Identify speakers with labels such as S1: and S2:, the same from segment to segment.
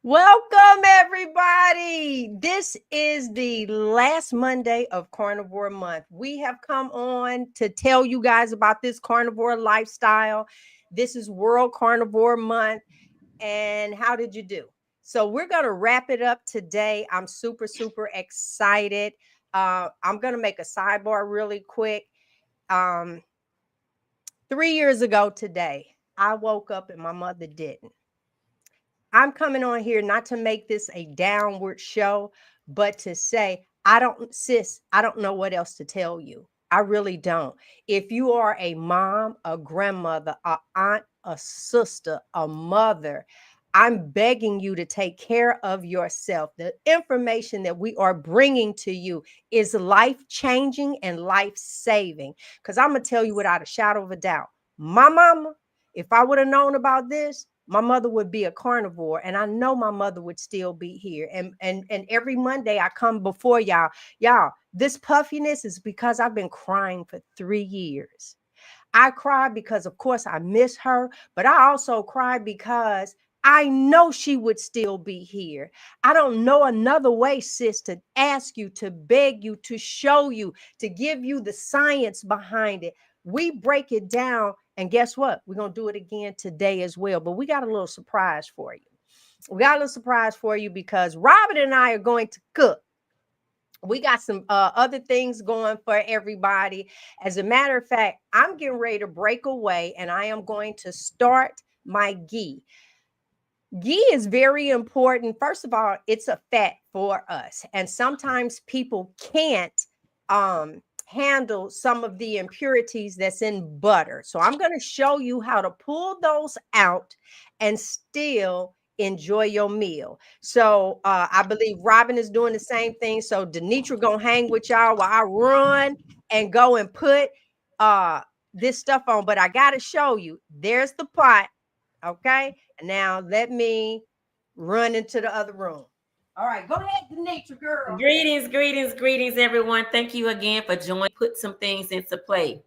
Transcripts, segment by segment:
S1: Welcome, everybody. This is the last Monday of Carnivore Month. We have come on to tell you guys about this carnivore lifestyle. This is World Carnivore Month. And how did you do? So we're going to wrap it up today. I'm super excited. I'm going to make a sidebar really quick. 3 years ago today, I woke up and my mother didn't. I'm coming on here not to make this a downward show, but to say, I don't know what else to tell you. I really don't. If you are a mom, a grandmother, a aunt, a sister, a mother, I'm begging you to take care of yourself. The information that we are bringing to you is life-changing and life-saving. Because I'm going to tell you without a shadow of a doubt, my mama, if I would have known about this, my mother would be a carnivore, and I know my mother would still be here. And every Monday I come before y'all. Y'all, this puffiness is because I've been crying for 3 years. I cry because, of course, I miss her, but I also cry because I know she would still be here. I don't know another way, sis, to ask you, to beg you, to show you, to give you the science behind it. We break it down, and guess what? We're going to do it again today as well. But we got a little surprise for you. We got a little surprise for you because Robin and I are going to cook. We got some other things going for everybody. As a matter of fact, I'm getting ready to break away, and I am going to start my ghee. Ghee is very important. First of all, it's a fat for us. And sometimes people can't handle some of the impurities that's in butter. So I'm going to show you how to pull those out and still enjoy your meal. So I believe Robin is doing the same thing. So Denitra gonna hang with y'all while I run and go and put this stuff on. But I got to show you. There's the pot. Okay. Now let me run into the other room. All right, go ahead, Denitra, girl.
S2: Greetings, everyone. Thank you again for joining. Put some things into play.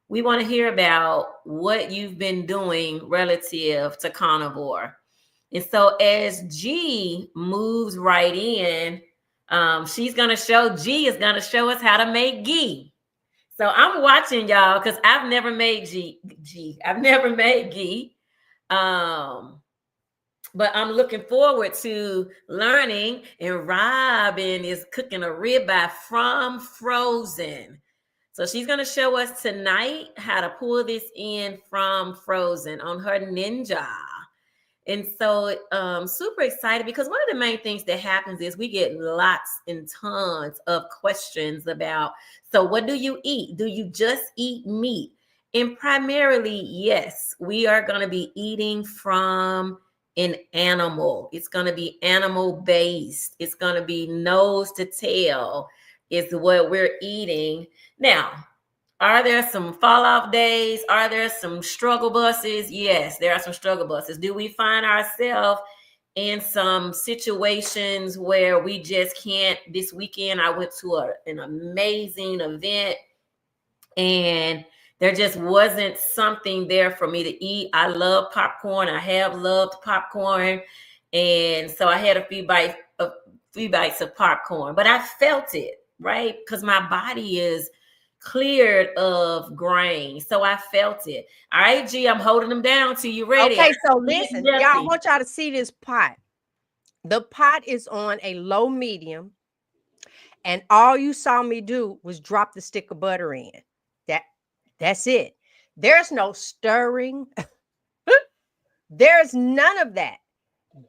S2: We want to hear about what you've been doing relative to carnivore. And so as G moves right in, G is going to show us how to make ghee. So I'm watching y'all because I've never made ghee. I've never made ghee. But I'm looking forward to learning. And Robin is cooking a ribeye from frozen. So she's going to show us tonight how to pull this in from frozen on her Ninja. And so super excited because one of the main things that happens is we get lots and tons of questions about, so what do you eat? Do you just eat meat? And primarily, yes, we are going to be eating from an animal. It's going to be animal based. It's going to be nose to tail is what we're eating. Now, are there some fall off days? Are there some struggle buses? Yes, there are some struggle buses. Do we find ourselves in some situations where we just can't? This weekend, I went to an amazing event and there just wasn't something there for me to eat. I love popcorn. I have loved popcorn. And so I had a few bites of popcorn, but I felt it, right? Because my body is cleared of grain. So I felt it. All right, G, I'm holding them down till you ready.
S1: Okay, so listen, y'all, I want y'all to see this pot. The pot is on a low medium, and all you saw me do was drop the stick of butter in. That's it. There's no stirring. There's none of that.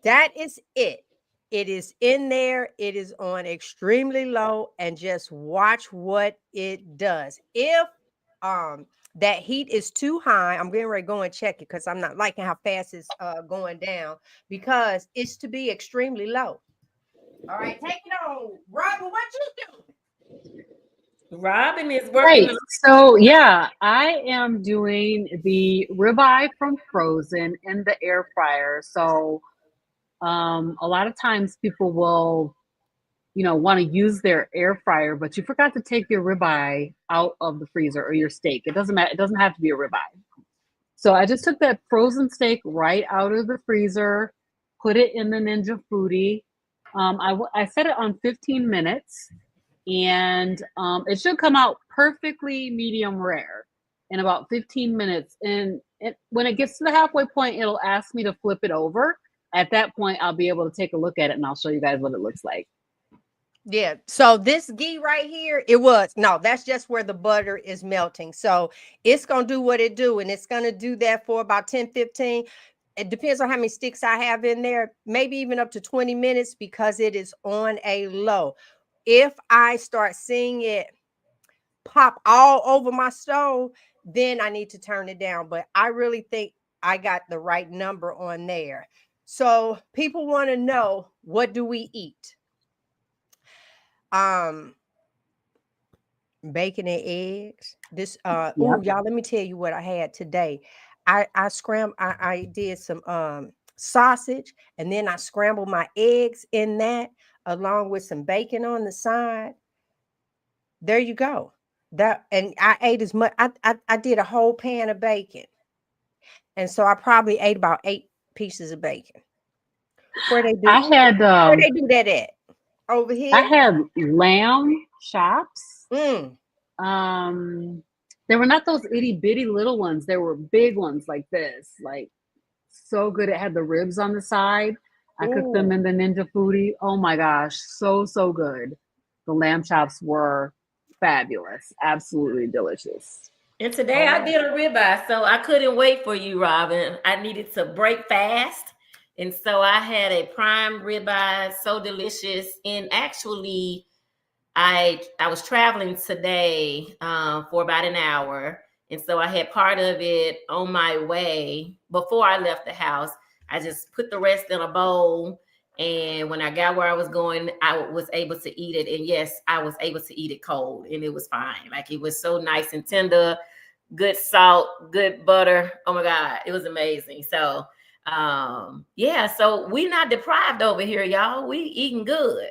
S1: That is it. It is in there. It is on extremely low, and just watch what it does. If that heat is too high, I'm getting ready to go and check it because I'm not liking how fast it's going down, because it's to be extremely low. All right, take it on, Robin. What you doing?
S2: Robin is working.
S3: Right. So yeah, I am doing the ribeye from frozen in the air fryer. So a lot of times people will, want to use their air fryer, but you forgot to take your ribeye out of the freezer or your steak. It doesn't matter. It doesn't have to be a ribeye. So I just took that frozen steak right out of the freezer. put it in the Ninja Foodie. I set it on 15 minutes, and it should come out perfectly medium rare in about 15 minutes. And when it gets to the halfway point, it'll ask me to flip it over. At that point, I'll be able to take a look at it, and I'll show you guys what it looks like.
S1: Yeah. So this ghee right here, that's just where the butter is melting. So it's going to do what it do. And it's going to do that for about 10, 15. It depends on how many sticks I have in there, maybe even up to 20 minutes because it is on a low. If I start seeing it pop all over my stove, then I need to turn it down. But I really think I got the right number on there. So people want to know, what do we eat? Bacon and eggs.
S3: Yep.
S1: Y'all, let me tell you what I had today. I did some sausage, and then I scrambled my eggs in that along with some bacon on the side. There you go. And I ate as much. I did a whole pan of bacon. And so I probably ate about 8 pieces of bacon. Where they do
S3: I had
S1: that at? Over
S3: I
S1: here?
S3: had lamb chops.
S1: Mm.
S3: They were not those itty bitty little ones. They were big ones like this, like so good. It had the ribs on the side. I cooked them
S1: Ooh.
S3: in the Ninja Foodie. Oh my gosh, so good. The lamb chops were fabulous, absolutely delicious.
S2: And today I
S1: Oh.
S2: did a ribeye, so I couldn't wait for you, Robin. I needed to break fast. And so I had a prime ribeye, so delicious. And actually, I was traveling today for about an hour. And so I had part of it on my way before I left the house. I just put the rest in a bowl. And when I got where I was going, I was able to eat it. And yes, I was able to eat it cold, and it was fine. Like, it was so nice and tender, good salt, good butter. Oh my God, it was amazing. So yeah, so we not deprived over here, y'all. We eating good.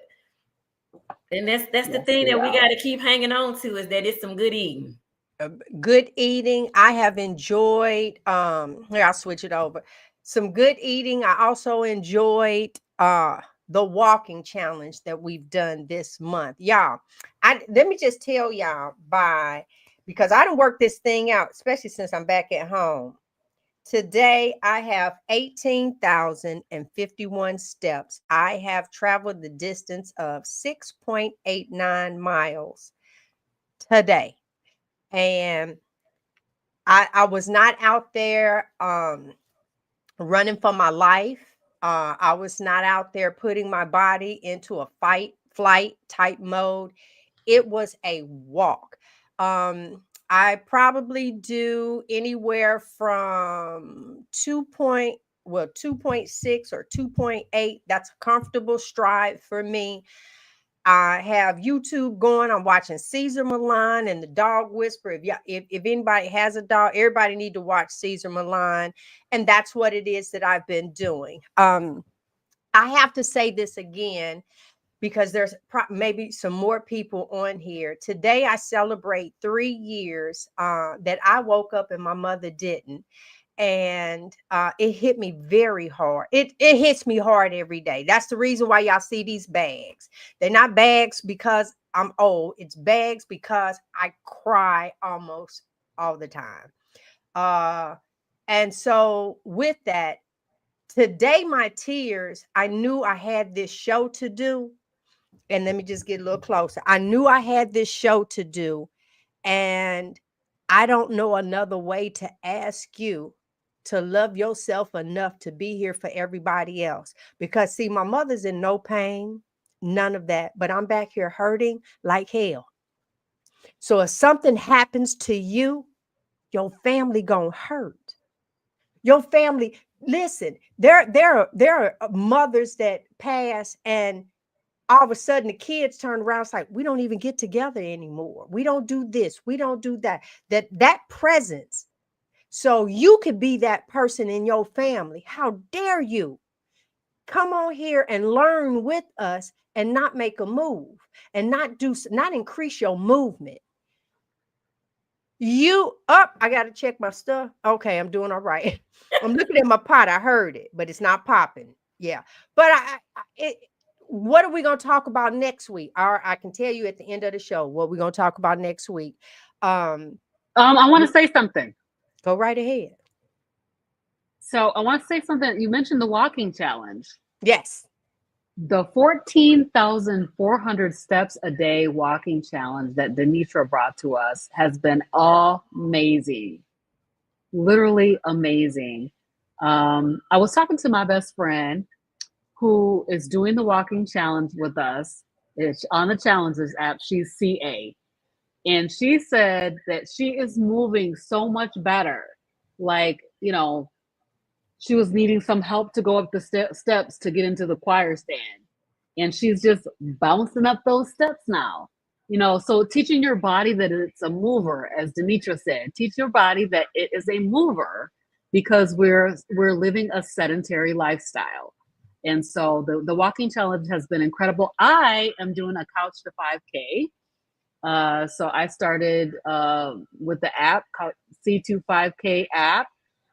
S2: And that's the
S3: Yes,
S2: thing
S3: we
S2: that we
S3: are.
S2: got to keep hanging on to, is that it's some good eating.
S1: Good eating. I have enjoyed here, I'll switch it over. Some good eating. I also enjoyed the walking challenge that we've done this month. Y'all, let me just tell y'all, because I done worked this thing out, especially since I'm back at home. Today, I have 18,051 steps. I have traveled the distance of 6.89 miles today. And I was not out there running for my life. I was not out there putting my body into a fight, flight type mode. It was a walk. I probably do anywhere from 2.6 or 2.8. That's a comfortable stride for me. I have YouTube going. I'm watching Caesar Milan and the Dog Whisperer. If anybody has a dog, everybody need to watch Caesar Milan, and that's what it is that I've been doing. I have to say this again because there's maybe some more people on here today. I celebrate 3 years that I woke up and my mother didn't. And it hit me very hard. It hits me hard every day. That's the reason why y'all see these bags. They're not bags because I'm old. It's bags because I cry almost all the time. And so with that, today my tears, I knew I had this show to do. And let me just get a little closer. I knew I had this show to do, and I don't know another way to ask you to love yourself enough to be here for everybody else. Because, see, my mother's in no pain, none of that, but I'm back here hurting like hell. So if something happens to you, your family gonna hurt. Your family, listen, there are mothers that pass, and all of a sudden the kids turn around. It's like, we don't even get together anymore. We don't do this. We don't do that. That presence. So you could be that person in your family. How dare you come on here and learn with us and not make a move and not increase your movement. You up? I got to check my stuff. Okay, I'm doing all right. I'm looking at my pot. I heard it, but it's not popping. Yeah. But what are we going to talk about next week? I can tell you at the end of the show what we're going to talk about next week.
S3: I want to say something.
S1: Go right ahead.
S3: So I want to say something. You mentioned the walking challenge.
S1: Yes.
S3: The 14,400 steps a day walking challenge that Denitra brought to us has been amazing. Literally amazing. I was talking to my best friend who is doing the walking challenge with us. It's on the challenges app. She's CA. And she said that she is moving so much better. Like, you know, she was needing some help to go up the steps to get into the choir stand. And she's just bouncing up those steps now. You know, so teaching your body that it's a mover, as Denitra said, teach your body that it is a mover because we're living a sedentary lifestyle. And so the walking challenge has been incredible. I am doing a couch to 5K. So I started with the app called C25K app.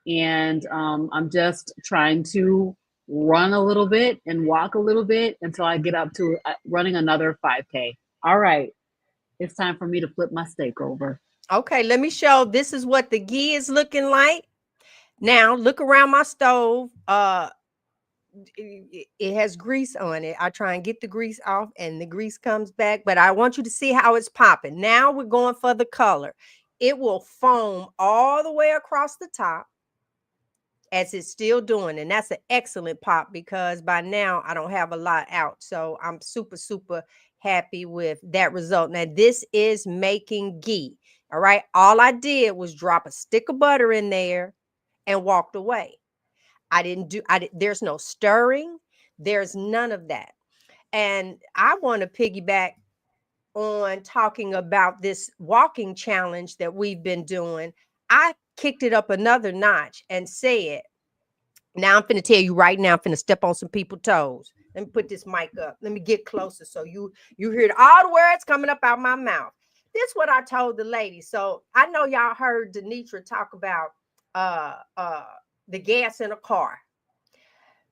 S3: And I'm just trying to run a little bit and walk a little bit until I get up to running another 5K. All right. It's time for me to flip my steak over.
S1: Okay, let me show. This is what the ghee is looking like. Now, look around my stove. It has grease on it. I try and get the grease off and the grease comes back, but I want you to see how it's popping. Now we're going for the color. It will foam all the way across the top as it's still doing. And that's an excellent pop because by now I don't have a lot out. So I'm super, super happy with that result. Now this is making ghee. All right. All I did was drop a stick of butter in there and walked away. There's no stirring. There's none of that. And I want to piggyback on talking about this walking challenge that we've been doing. I kicked it up another notch and said, now I'm finna tell you right now, I'm finna step on some people's toes. Let me put this mic up. Let me get closer so you hear all the words coming up out my mouth. This is what I told the lady. So I know y'all heard Denitra talk about the gas in a car.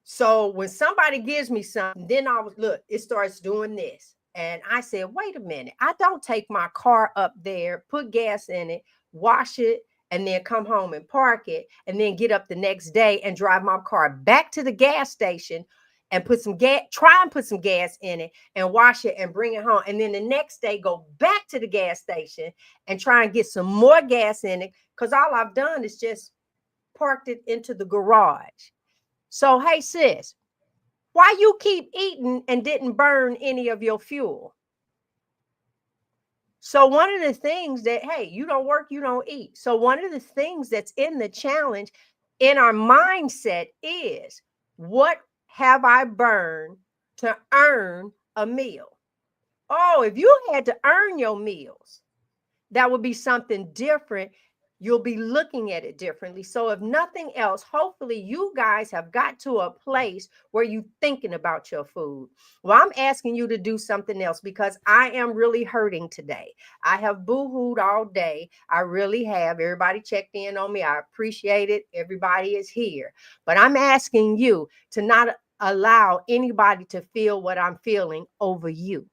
S1: So when somebody gives me something, then look, it starts doing this. And I said, wait a minute, I don't take my car up there, put gas in it, wash it, and then come home and park it, and then get up the next day and drive my car back to the gas station and put some gas, try and put some gas in it and wash it and bring it home. And then the next day, go back to the gas station and try and get some more gas in it. Because all I've done is just parked it into the garage. So, hey, sis, why you keep eating and didn't burn any of your fuel? So one of the things that, hey, you don't work, you don't eat. So one of the things that's in the challenge in our mindset is, what have I burned to earn a meal? Oh, if you had to earn your meals, that would be something different. You'll be looking at it differently. So if nothing else, hopefully you guys have got to a place where you're thinking about your food. Well, I'm asking you to do something else because I am really hurting today. I have boo-hooed all day. I really have. Everybody checked in on me. I appreciate it. Everybody is here. But I'm asking you to not allow anybody to feel what I'm feeling over you.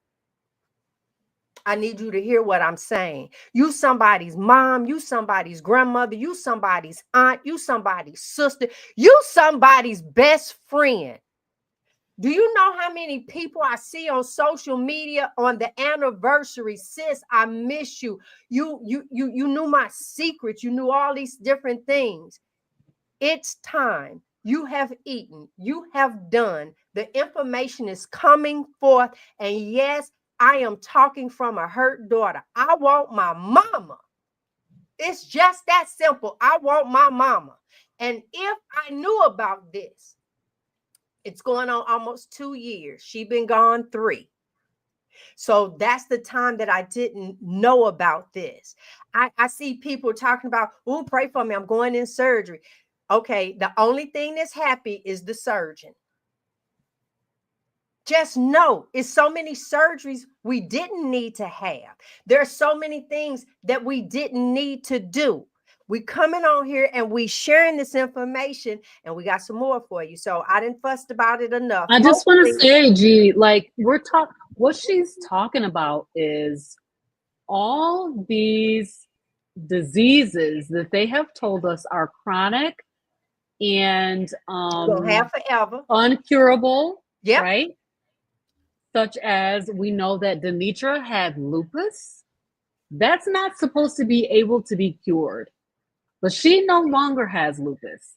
S1: I need you to hear what I'm saying. You somebody's mom, you somebody's grandmother, you somebody's aunt, you somebody's sister, you somebody's best friend. Do you know how many people I see on social media on the anniversary? Sis, I miss you. You knew my secrets. You knew all these different things. It's time. You have eaten. You have done. The information is coming forth. And yes, I am talking from a hurt daughter. I want my mama. It's just that simple. I want my mama. And if I knew about this, it's going on almost 2 years. She's been gone 3. So that's the time that I didn't know about this. I see people talking about, oh, pray for me. I'm going in surgery. Okay, the only thing that's happy is the surgeon. Just know it's so many surgeries we didn't need to have. There are so many things that we didn't need to do. We coming on here and we sharing this information, and we got some more for you. So I didn't fussed about it enough.
S3: I just want to
S1: Hopefully,
S3: say, G, like what she's talking about is all these diseases that they have told us are chronic and
S1: gonna have forever.
S3: uncurable,
S1: Yep.
S3: right? Such as we know that Denitra had lupus. That's not supposed to be able to be cured, but she no longer has lupus.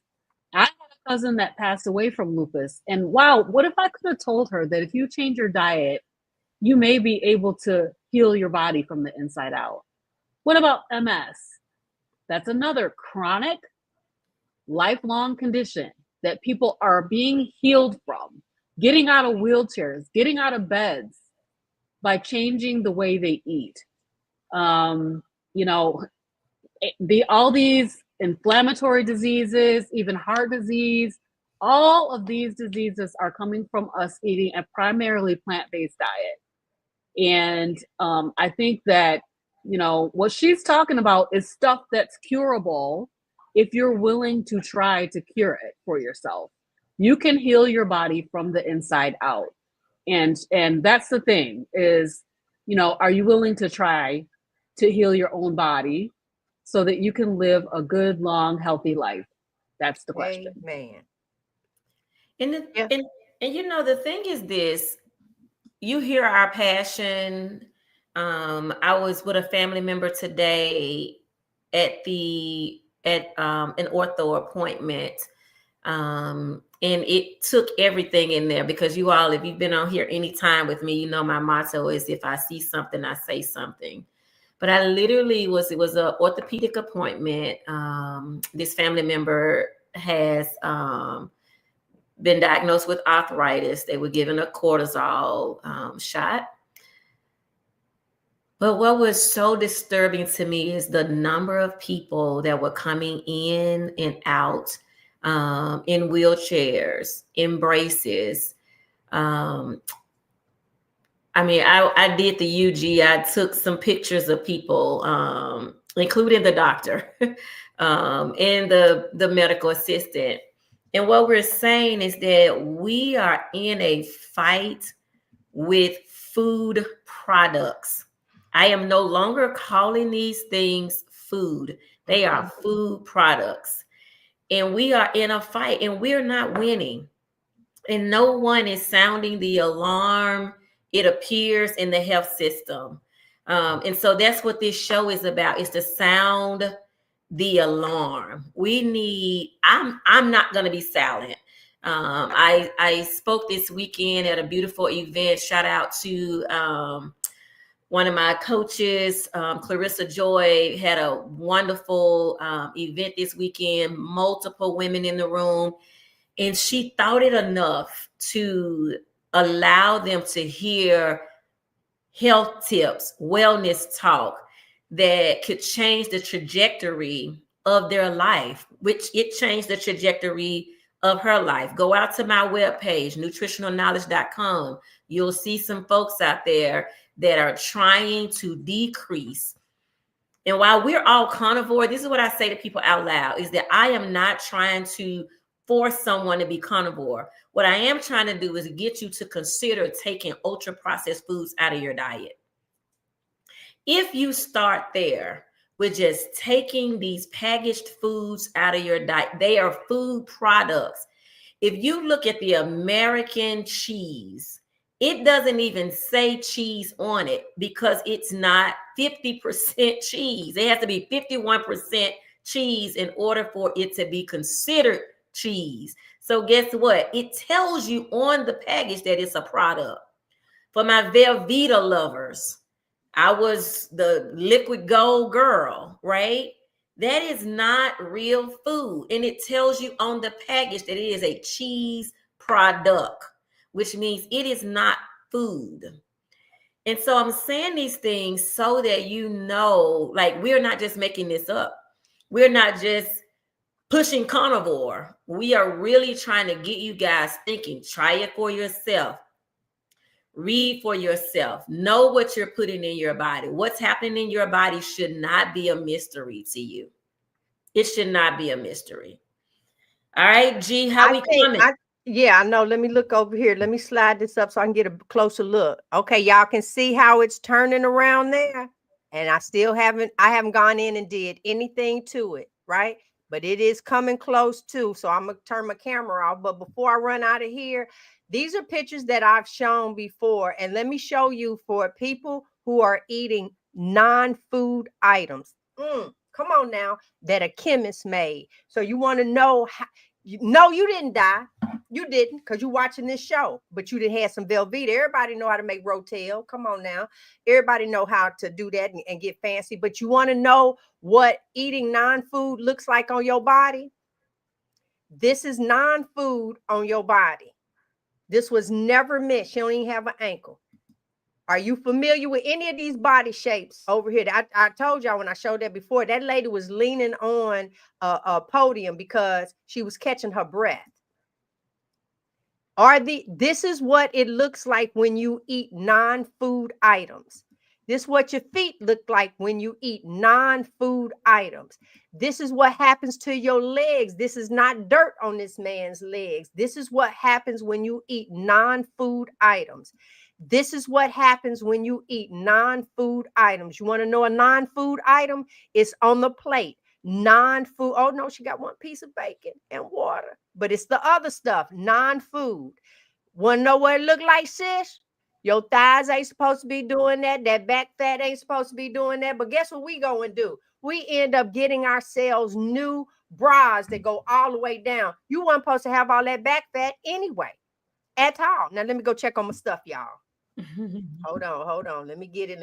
S3: I had a cousin that passed away from lupus, and wow, what if I could have told her that if you change your diet, you may be able to heal your body from the inside out? What about MS? That's another chronic, lifelong condition that people are being healed from, getting out of wheelchairs, getting out of beds by changing the way they eat. You know, all these inflammatory diseases, even heart disease, all of these diseases are coming from us eating a primarily plant-based diet. And I think that, you know, what she's talking about is stuff that's curable if you're willing to try to cure it for yourself. You can heal your body from the inside out. And that's the thing is, you know, are you willing to try to heal your own body so that you can live a good, long, healthy life? That's the question.
S1: Amen.
S2: And you know, the thing is this, you hear our passion. I was with a family member today at an ortho appointment. And it took everything in there because you all, if you've been on here any time with me, you know my motto is if I see something, I say something. But I literally it was an orthopedic appointment. This family member has been diagnosed with arthritis. They were given a cortisol shot. But what was so disturbing to me is the number of people that were coming in and out in wheelchairs, in braces. I mean, I did the UG. I took some pictures of people, including the doctor and the medical assistant. And what we're saying is that we are in a fight with food products. I am no longer calling these things food. They are food products. And we are in a fight and we're not winning. And no one is sounding the alarm, it appears, in the health system. And so that's what this show is about, is to sound the alarm. We need, I'm not going to be silent. I spoke this weekend at a beautiful event. Shout out to one of my coaches, Clarissa Joy, had a wonderful event this weekend, multiple women in the room. And she thought it enough to allow them to hear health tips, wellness talk that could change the trajectory of their life, which it changed the trajectory of her life. Go out to my webpage, nutritionalknowledge.com. You'll see some folks out there that are trying to decrease. And while we're all carnivore, this is what I say to people out loud, is that I am not trying to force someone to be carnivore. What I am trying to do is get you to consider taking ultra processed foods out of your diet. If you start there with just taking these packaged foods out of your diet, they are food products. If you look at the American cheese, it doesn't even say cheese on it because it's not 50% cheese. It has to be 51% cheese in order for it to be considered cheese. So guess what? It tells you on the package that it's a product. For my Velveeta lovers, I was the liquid gold girl, right? That is not real food. And it tells you on the package that it is a cheese product, which means it is not food. And so I'm saying these things so that you know, like, we're not just making this up. We're not just pushing carnivore. We are really trying to get you guys thinking. Try it for yourself. Read for yourself. Know what you're putting in your body. What's happening in your body should not be a mystery to you. It should not be a mystery. All right, G, how we coming?
S1: Yeah, I know. Let me look over here. Let me slide this up so I can get a closer look. Okay, y'all can see how it's turning around there. And I haven't gone in and did anything to it, right? But it is coming close too. So I'm gonna turn my camera off. But before I run out of here, these are pictures that I've shown before. And let me show you for people who are eating non-food items. Come on now, that a chemist made. So you want to know how, you didn't die. You didn't, because you're watching this show, but you didn't have some Velveeta. Everybody know how to make rotel. Come on now. Everybody know how to do that and get fancy. But you want to know what eating non-food looks like on your body? This is non-food on your body. This was never meant. She don't even have an ankle. Are you familiar with any of these body shapes over here? I told y'all when I showed that before, that lady was leaning on a podium because she was catching her breath. This is what it looks like when you eat non-food items. This is what your feet look like when you eat non-food items. This is what happens to your legs. This is not dirt on this man's legs. This is what happens when you eat non-food items. This is what happens when you eat non-food items. You want to know a non-food item? It's on the plate. Non-food. Oh no, she got one piece of bacon and water, but it's the other stuff, non-food. Want to know what it look like, sis? Your thighs ain't supposed to be doing that. That back fat ain't supposed to be doing that. But guess what we go and do? We end up getting ourselves new bras that go all the way down. You weren't supposed to have all that back fat anyway, at all. Now let me go check on my stuff, y'all. Hold on. Let me get it.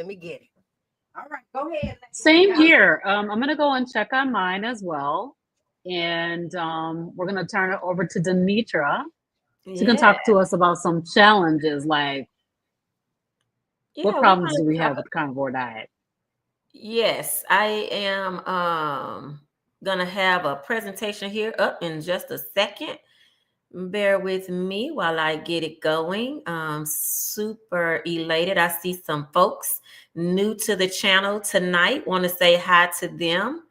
S1: All right, go ahead.
S3: Same here. I'm going to go and check on mine as well. And we're going to turn it over to Demetra. She can talk to us about some challenges, like what problems do we have with the carnivore diet?
S2: Yes, I am going to have a presentation here up in just a second. Bear with me while I get it going. I'm super elated. I see some folks new to the channel tonight. Want to say hi to them.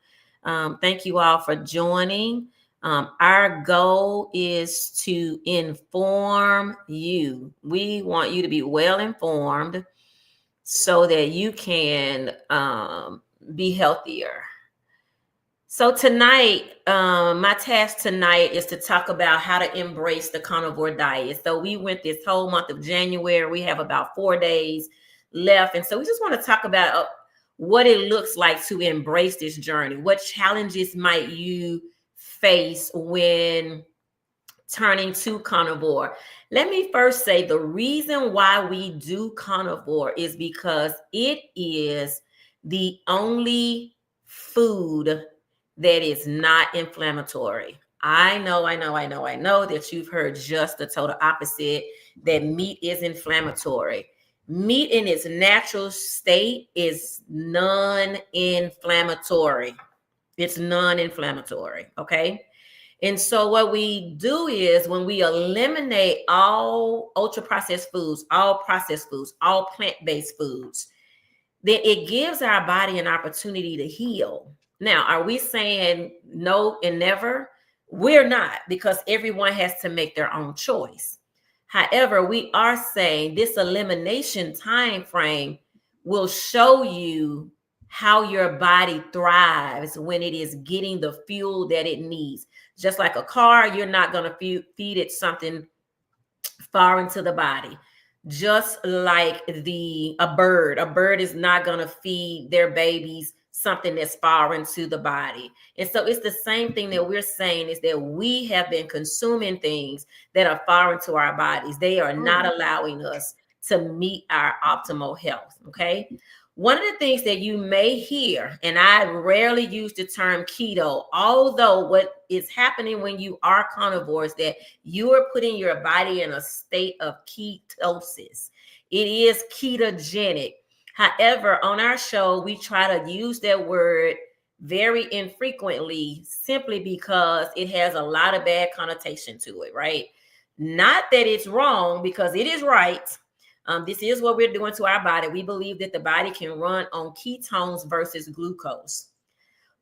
S2: Thank you all for joining. Our goal is to inform you. We want you to be well informed so that you can be healthier. So tonight, my task tonight is to talk about how to embrace the carnivore diet. So we went this whole month of January. We have about 4 days left. And so we just want to talk about what it looks like to embrace this journey. What challenges might you face when turning to carnivore? Let me first say the reason why we do carnivore is because it is the only food that is not inflammatory. I know that you've heard just the total opposite, that meat is inflammatory. Meat in its natural state is non-inflammatory. It's non-inflammatory, okay? And so what we do is when we eliminate all ultra-processed foods, all processed foods, all plant-based foods, then it gives our body an opportunity to heal. Now, are we saying no and never? We're not, because everyone has to make their own choice. However, we are saying this elimination time frame will show you how your body thrives when it is getting the fuel that it needs. Just like a car, you're not going to feed it something far into the body. Just like a bird is not going to feed their babies something that's far into the body. And so it's the same thing that we're saying, is that we have been consuming things that are far into our bodies. They are not allowing us to meet our optimal health. Okay. One of the things that you may hear, and I rarely use the term keto, although what is happening when you are carnivore is that you are putting your body in a state of ketosis. It is ketogenic. However, on our show, we try to use that word very infrequently, simply because it has a lot of bad connotation to it, right? Not that it's wrong, because it is right. This is what we're doing to our body. We believe that the body can run on ketones versus glucose.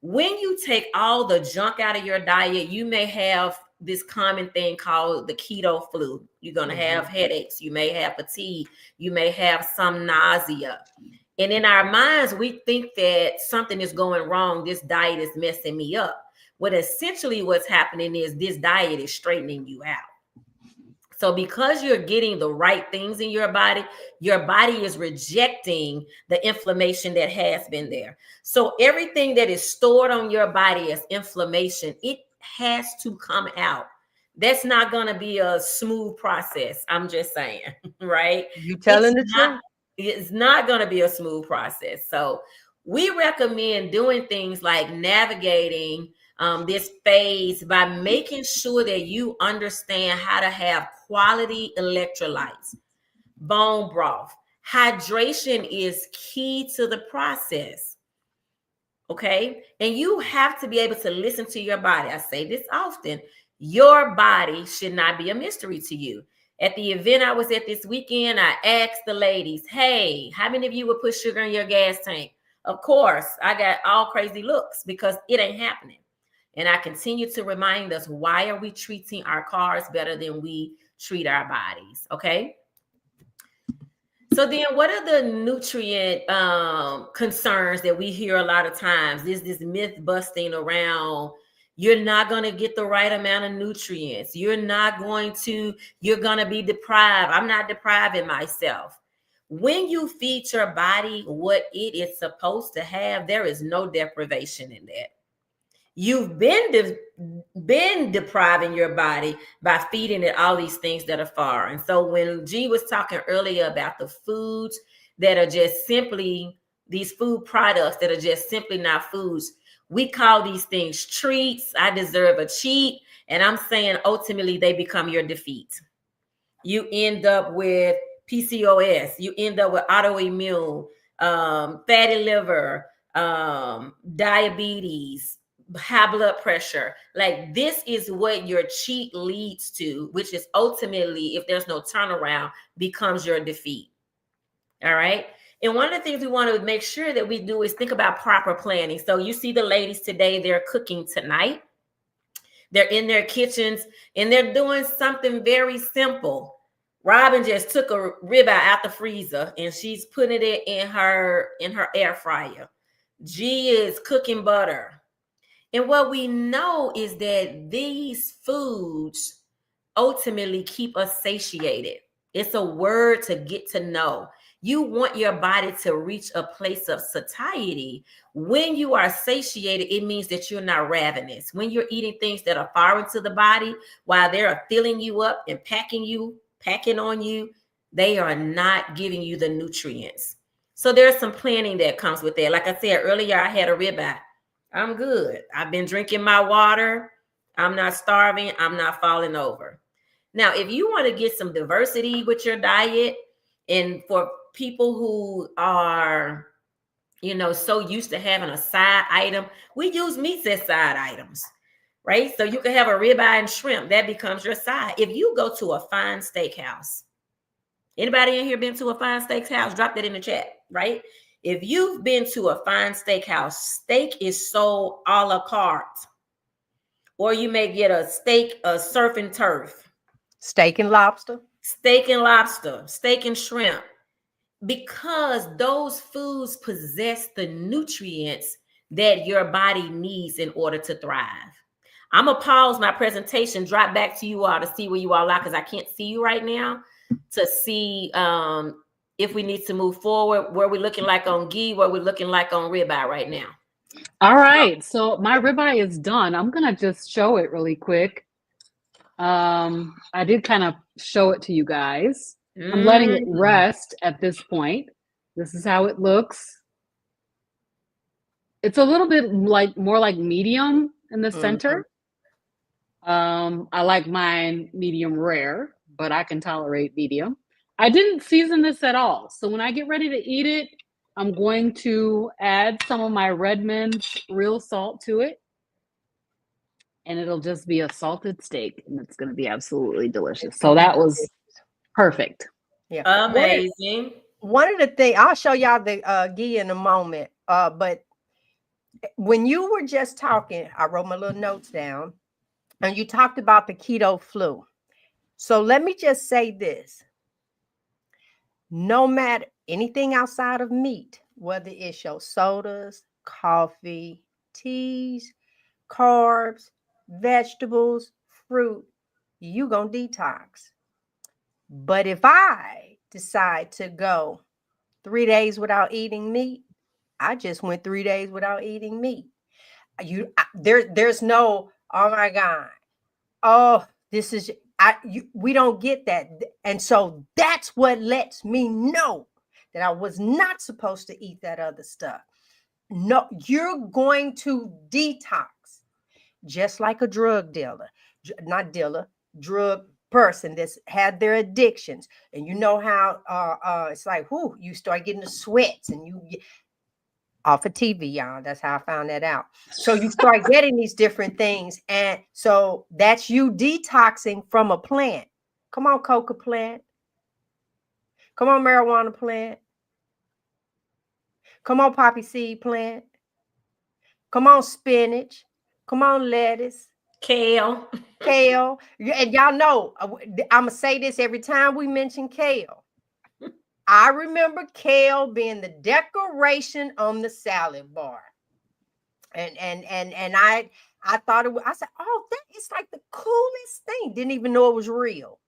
S2: When you take all the junk out of your diet, you may have this common thing called the keto flu. You're going to have headaches. You may have fatigue. You may have some nausea. And in our minds, we think that something is going wrong. This diet is messing me up. What essentially what's happening is this diet is straightening you out. So because you're getting the right things in your body is rejecting the inflammation that has been there. So everything that is stored on your body as inflammation, it has to come out. That's not going to be a smooth process. I'm just saying, right?
S1: You telling the truth.
S2: It's not going to be a smooth process. So we recommend doing things like navigating this phase by making sure that you understand how to have quality electrolytes, bone broth. Hydration is key to the process. Okay. And you have to be able to listen to your body. I say this often. Your body should not be a mystery to you. At the event I was at this weekend, I asked the ladies, hey, how many of you would put sugar in your gas tank? Of course, I got all crazy looks because it ain't happening. And I continue to remind us, why are we treating our cars better than we treat our bodies? Okay. So then what are the nutrient concerns that we hear a lot of times? There's this myth busting around, you're not going to get the right amount of nutrients. You're going to be deprived. I'm not depriving myself. When you feed your body what it is supposed to have, there is no deprivation in that. You've been depriving your body by feeding it all these things that are foreign. And so when G was talking earlier about the foods that are just simply these food products that are just simply not foods, we call these things treats. I deserve a cheat. And I'm saying ultimately they become your defeat. You end up with PCOS. You end up with autoimmune, fatty liver, diabetes, high blood pressure. Like, this is what your cheat leads to, which is ultimately, if there's no turnaround, becomes your defeat. All right. And one of the things we want to make sure that we do is think about proper planning. So you see the ladies today, they're cooking tonight. They're in their kitchens and they're doing something very simple. Robin just took a ribeye out the freezer and she's putting it in her air fryer. G is cooking butter. And what we know is that these foods ultimately keep us satiated. It's a word to get to know. You want your body to reach a place of satiety. When you are satiated, it means that you're not ravenous. When you're eating things that are foreign to the body, while they're filling you up and packing on you, they are not giving you the nutrients. So there's some planning that comes with that. Like I said earlier, I had a ribeye. I'm good. I've been drinking my water. I'm not starving. I'm not falling over. Now, if you want to get some diversity with your diet, and for people who are, so used to having a side item, we use meats as side items, right? So you can have a ribeye and shrimp. That becomes your side. If you go to a fine steakhouse, anybody in here been to a fine steakhouse? Drop that in the chat, right? If you've been to a fine steakhouse, steak is sold a la carte. Or you may get a surf and turf.
S1: Steak and lobster.
S2: Steak and shrimp. Because those foods possess the nutrients that your body needs in order to thrive. I'm going to pause my presentation, drop back to you all to see where you all are, because I can't see you right now, to see if we need to move forward, where we're looking like on ghee, where we're looking like on ribeye right now.
S3: All right. So my ribeye is done. I'm going to just show it really quick. I did kind of show it to you guys. I'm letting it rest at this point. This is how it looks. It's a little bit more like medium in the center. I like mine medium rare, but I can tolerate medium. I didn't season this at all. So when I get ready to eat it, I'm going to add some of my Redmond's real salt to it. And it'll just be a salted steak, and it's going to be absolutely delicious. So that was perfect.
S2: Yeah, amazing.
S1: One of the things, I'll show y'all the ghee in a moment, but when you were just talking, I wrote my little notes down, and you talked about the keto flu. So let me just say this. No matter anything outside of meat, whether it's your sodas, coffee, teas, carbs, vegetables, fruit, you gonna detox. But if I decide to go 3 days without eating meat, I just went 3 days without eating meat. There's no, oh my God, oh, this is we don't get that. And so that's what lets me know that I was not supposed to eat that other stuff. No, you're going to detox just like a drug dealer, not dealer, drug person that's had their addictions. And you know how it's like, whoo, you start getting the sweats and you get off of TV, y'all. That's how I found that out. So you start getting these different things. And so that's you detoxing from a plant. Come on, coca plant. Come on, marijuana plant. Come on, poppy seed plant. Come on, spinach. Come on, lettuce.
S2: Kale.
S1: Kale. And y'all know, I'm going to say this every time we mention kale. I remember kale being the decoration on the salad bar. And I thought it was, I said, oh, that is like the coolest thing. Didn't even know it was real.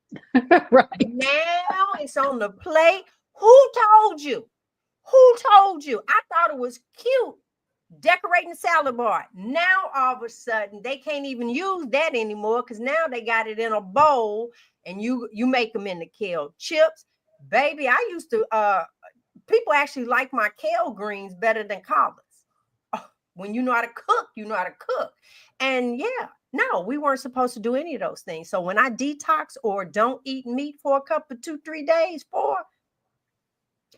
S3: Right.
S1: Now it's on the plate. Who told you? Who told you? I thought it was cute decorating the salad bar. Now all of a sudden they can't even use that anymore because now they got it in a bowl and you make them into kale chips. Baby, I used to people actually like my kale greens better than collards. When you know how to cook, you know how to cook. And yeah, no, we weren't supposed to do any of those things. So when I detox or don't eat meat for a couple of 2-3 days,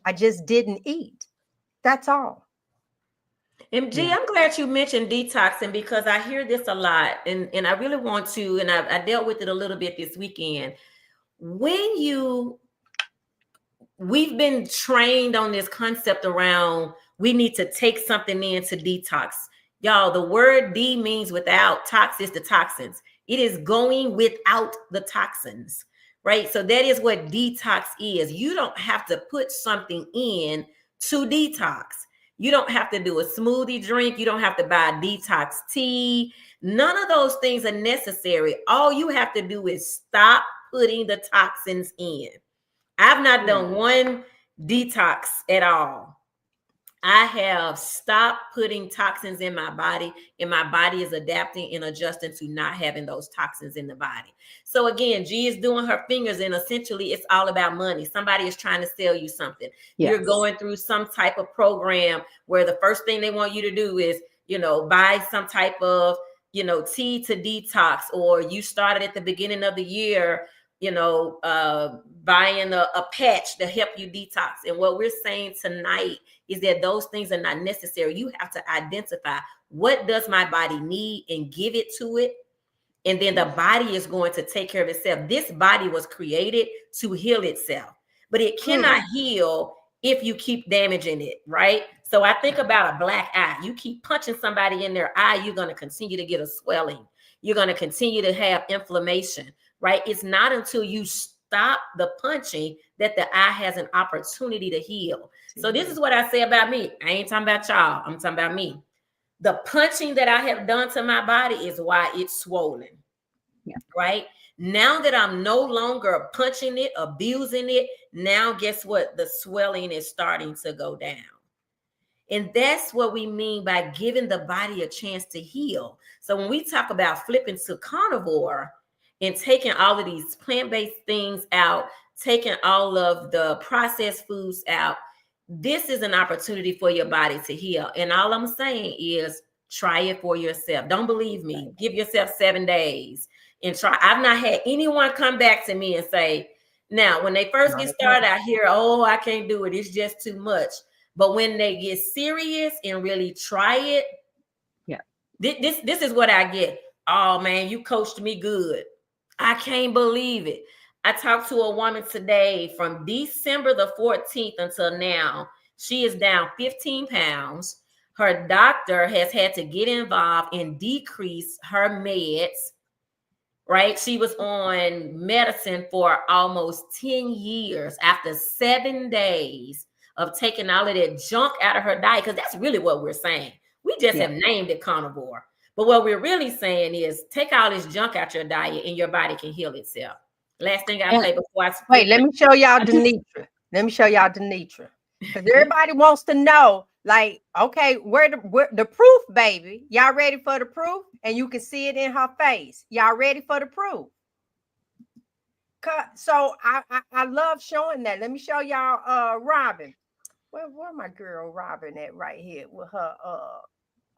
S1: I just didn't eat. That's all.
S2: And G, I'm glad you mentioned detoxing because I hear this a lot, and I really want to, and I dealt with it a little bit this weekend. We've been trained on this concept around we need to take something in to detox. Y'all, the word D means without, tox is the toxins. It is going without the toxins, right? So that is what detox is. You don't have to put something in to detox. You don't have to do a smoothie drink. You don't have to buy a detox tea. None of those things are necessary. All you have to do is stop putting the toxins in. I've not done one detox at all. I have stopped putting toxins in my body, and my body is adapting and adjusting to not having those toxins in the body. So again, G is doing her fingers, and essentially it's all about money. Somebody is trying to sell you something. Yes. You're going through some type of program where the first thing they want you to do is, buy some type of, tea to detox, or you started at the beginning of the year, buying a patch to help you detox. And what we're saying tonight is that those things are not necessary. You have to identify what does my body need and give it to it. And then the body is going to take care of itself. This body was created to heal itself, but it cannot heal if you keep damaging it, right? So I think about a black eye. You keep punching somebody in their eye, you're going to continue to get a swelling. You're going to continue to have inflammation, right? It's not until you stop the punching that the eye has an opportunity to heal. So this is what I say about me. I ain't talking about y'all. I'm talking about me. The punching that I have done to my body is why it's swollen, right? Now that I'm no longer punching it, abusing it, now guess what? The swelling is starting to go down. And that's what we mean by giving the body a chance to heal. So when we talk about flipping to carnivore and taking all of these plant-based things out, taking all of the processed foods out, this is an opportunity for your body to heal. And all I'm saying is try it for yourself. Don't believe me. Give yourself 7 days and try. I've not had anyone come back to me and say, now, when they first get started, I hear, oh, I can't do it. It's just too much. But when they get serious and really try it, this is what I get. Oh, man, you coached me good. I can't believe it. I talked to a woman today from December the 14th until now. She is down 15 pounds. her doctor has had to get involved and decrease her meds, right? She was on medicine for almost 10 years after 7 days of taking all of that junk out of her diet, because that's really what we're saying. We just have named it carnivore. But what we're really saying is take all this junk out your diet and your body can heal itself. Last thing I say before I
S1: wait, let me show y'all Denitra. Let me show y'all Denitra. Because everybody wants to know, like, okay, where the proof, baby? Y'all ready for the proof? And you can see it in her face. Y'all ready for the proof? So I love showing that. Let me show y'all Robin. Where my girl Robin at right here with her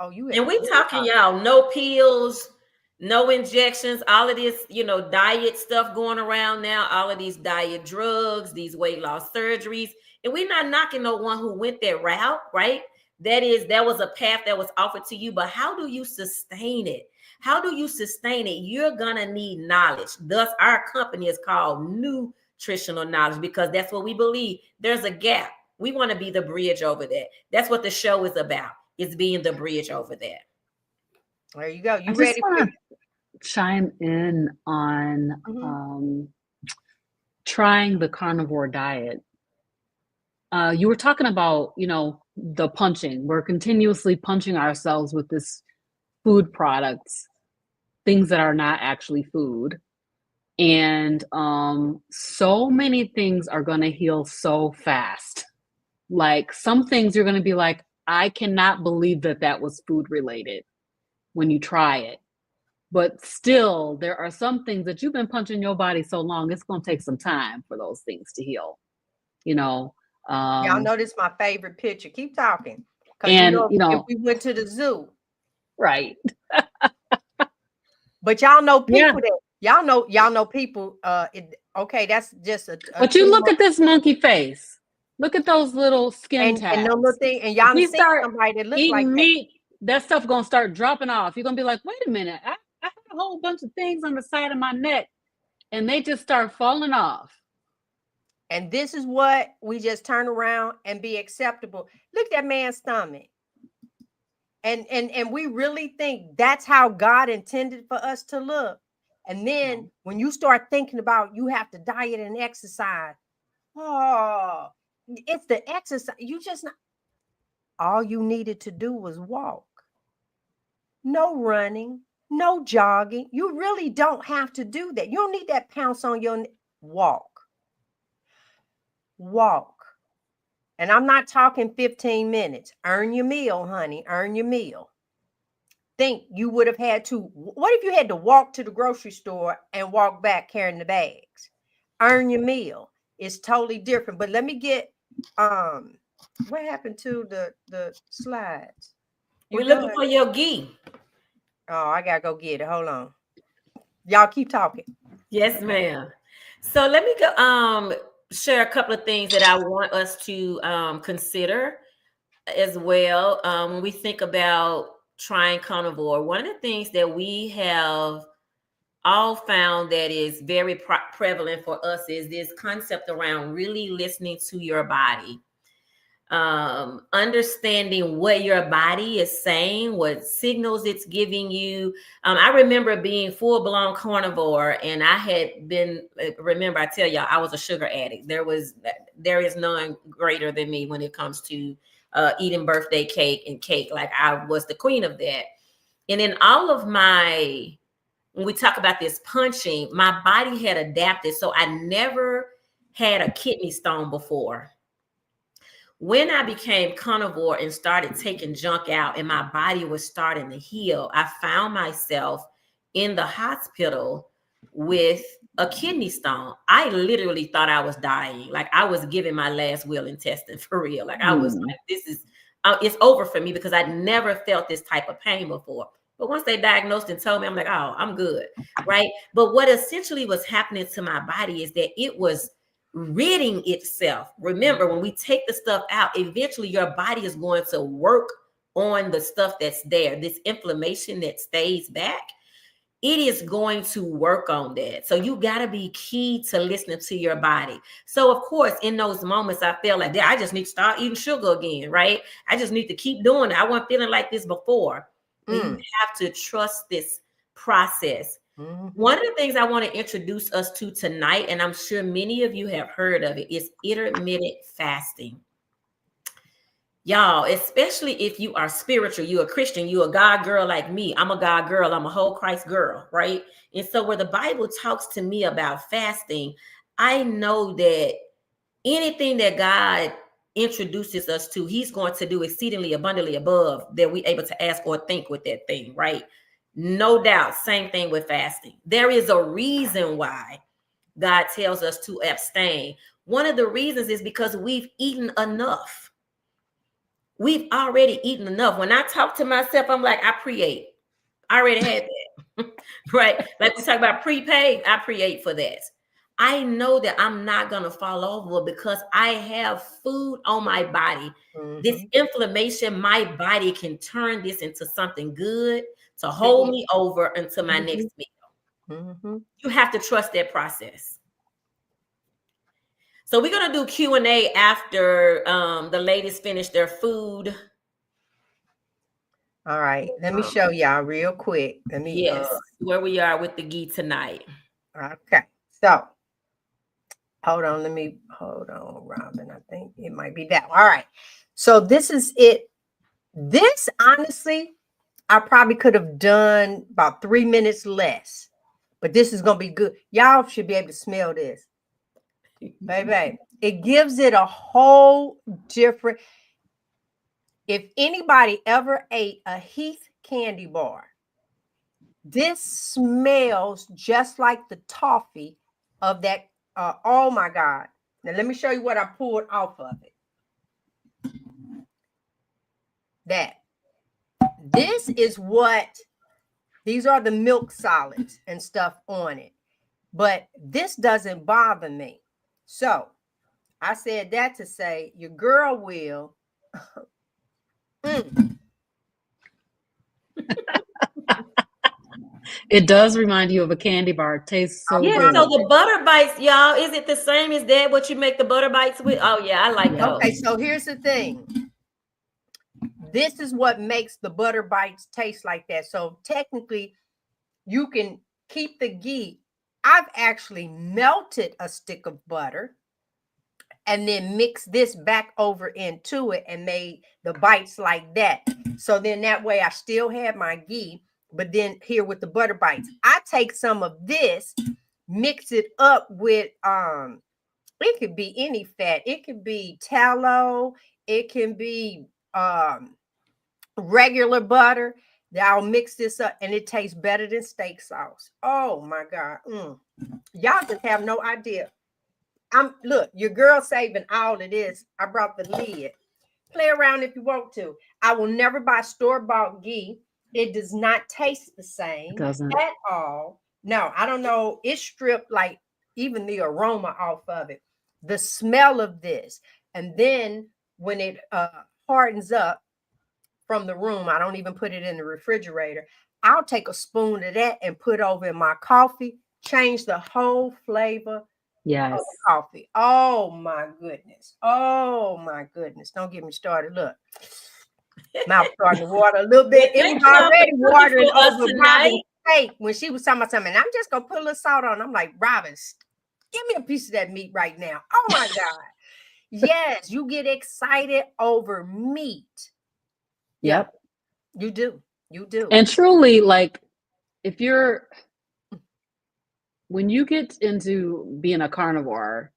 S1: oh, you
S2: and we talking, y'all, no pills, no injections, all of this, diet stuff going around now, all of these diet drugs, these weight loss surgeries. And we're not knocking no one who went that route, right? That was a path that was offered to you, but how do you sustain it? How do you sustain it? You're gonna need knowledge. Thus, our company is called Nutritional Knowledge, because that's what we believe. There's a gap. We want to be the bridge over that. That's what the show is about. It's being the bridge over that.
S1: There you go. You
S3: I
S1: ready?
S3: just want to chime in on trying the carnivore diet. You were talking about, the punching. We're continuously punching ourselves with this food products, things that are not actually food. And so many things are going to heal so fast. Like some things you're going to be like, I cannot believe that was food related when you try it. But still, there are some things that you've been punching your body so long, it's going to take some time for those things to heal. Y'all
S1: know this is my favorite picture. Keep talking.
S3: And
S1: if we went to the zoo.
S3: Right.
S1: But y'all know people that y'all know people. Okay, that's just a
S3: but you look at this monkey face. Look at those little skin tabs.
S1: And no little thing. And y'all see somebody that looks like
S3: meat, that stuff gonna start dropping off. You're gonna be like, wait a minute, I had a whole bunch of things on the side of my neck, and they just start falling off.
S1: And this is what we just turn around and be acceptable. Look at that man's stomach. And we really think that's how God intended for us to look. And then when you start thinking about you have to diet and exercise, it's the exercise. All you needed to do was walk. No running, no jogging. You really don't have to do that. You don't need that pounce on your walk. And I'm not talking 15 minutes. Earn your meal, honey. Earn your meal. Think you would have had to. What if you had to walk to the grocery store and walk back carrying the bags? Earn your meal. It's totally different. But let me get what happened to the slides?
S2: We're looking for your ghee.
S1: Oh, I gotta go get it. Hold on. Y'all keep talking.
S2: Yes, ma'am. So let me go share a couple of things that I want us to consider as well when we think about trying carnivore. One of the things that we have all found that is very prevalent for us is this concept around really listening to your body, understanding what your body is saying, what signals it's giving you. I remember being full-blown carnivore, and I had been, I tell y'all, I was a sugar addict. There is none greater than me when it comes to eating birthday cake and cake. Like I was the queen of that. And in all of when we talk about this punching, my body had adapted. So I never had a kidney stone before. When I became carnivore and started taking junk out and my body was starting to heal, I found myself in the hospital with a kidney stone. I literally thought I was dying. Like I was giving my last will and testing for real. Like I was like, it's over for me because I'd never felt this type of pain before. But once they diagnosed and told me, I'm like, oh, I'm good, right? But what essentially was happening to my body is that it was ridding itself. Remember, when we take the stuff out, eventually your body is going to work on the stuff that's there. This inflammation that stays back, it is going to work on that. So you got to be key to listening to your body. So of course, in those moments, I feel like, I just need to start eating sugar again, right? I just need to keep doing it. I wasn't feeling like this before. But you have to trust this process. One of the things I want to introduce us to tonight, and I'm sure many of you have heard of it, is intermittent fasting. Y'all, especially if you are spiritual, you're a Christian, you're a God girl like me. I'm a God girl. I'm a whole Christ girl, right? And so where the Bible talks to me about fasting, I know that anything that God introduces us to, he's going to do exceedingly abundantly above that we're able to ask or think with that thing, right? No doubt. Same thing with fasting. There is a reason why God tells us to abstain. One of the reasons is because we've eaten enough. We've already eaten enough. When I talk to myself, I'm like, I pre-ate. I already had that. Right? Like we talk about prepaid, I pre-ate for that. I know that I'm not going to fall over because I have food on my body. This inflammation, my body can turn this into something good to hold me over until my next meal. You have to trust that process. So we're going to do Q&A after the ladies finish their food.
S1: All right. Let me show y'all real quick. Let me
S2: where we are with the ghee tonight.
S1: Okay. So hold on, Robin. I think it might be that. All right. So this is it. This, honestly, I probably could have done about 3 minutes less, but this is going to be good. Y'all should be able to smell this. Baby, it gives it a whole different. If anybody ever ate a Heath candy bar, this smells just like the toffee of that. Oh my God. Now let me show you what I pulled off of it. This is what, these are the milk solids and stuff on it. But this doesn't bother me. So I said that to say your girl will.
S3: It does remind you of a candy bar. It tastes so good.
S2: So the butter bites, y'all, is it the same as that, what you make the butter bites with? Oh yeah, I like those.
S1: Okay, so here's the thing. This is what makes the butter bites taste like that. So technically, you can keep the ghee. I've actually melted a stick of butter and then mixed this back over into it and made the bites like that. So then that way I still have my ghee, but then here with the butter bites, I take some of this, mix it up with, it could be any fat. It could be tallow. It can be regular butter. I'll mix this up and it tastes better than steak sauce. Oh my God. Y'all just have no idea. Look, your girl saving all of this. I brought the lid. Play around if you want to. I will never buy store-bought ghee. It does not taste the same at all. No, I don't know. It stripped like even the aroma off of it. The smell of this. And then when it hardens up from the room, I don't even put it in the refrigerator. I'll take a spoon of that and put over in my coffee, change the whole flavor of the coffee. Oh my goodness. Oh my goodness. Don't get me started. Look, mouth starting to water a little bit. It was already watering over Robin's steak when she was talking about something. I'm just going to put a little salt on. I'm like, Robin, give me a piece of that meat right now. Oh my God. Yes, you get excited over meat.
S3: Yep.
S1: You do. You do.
S3: And truly, like, when you get into being a carnivore,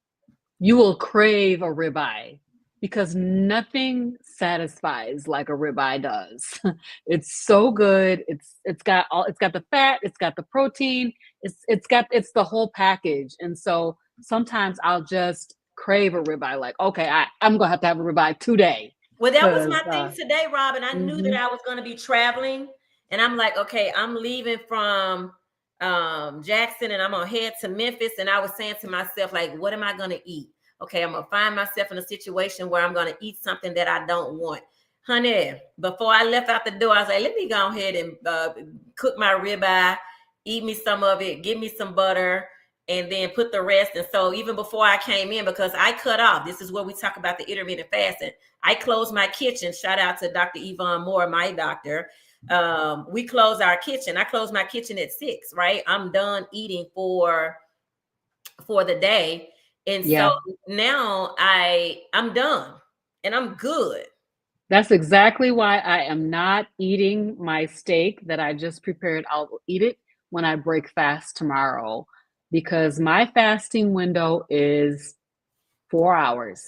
S3: you will crave a ribeye because nothing satisfies like a ribeye does. It's so good. It's got the fat, it's got the protein, it's the whole package. And so sometimes I'll just crave a ribeye, like, okay, I'm gonna have to have a ribeye today.
S2: Well, that was my thing today, Robin. I knew that I was going to be traveling, and I'm like, okay, I'm leaving from Jackson, and I'm gonna head to Memphis. And I was saying to myself, like, what am I going to eat? Okay, I'm gonna find myself in a situation where I'm going to eat something that I don't want. Honey, before I left out the door, I was like, let me go ahead and cook my ribeye eat me some of it, give me some butter, and then put the rest. And so even before I came in, because I cut off, this is where we talk about the intermittent fasting. I closed my kitchen. Shout out to Dr. Yvonne Moore, my doctor. We closed our kitchen. I closed my kitchen at 6, right? I'm done eating for the day. And so now I'm done and I'm good.
S3: That's exactly why I am not eating my steak that I just prepared. I'll eat it when I break fast tomorrow, because my fasting window is 4 hours.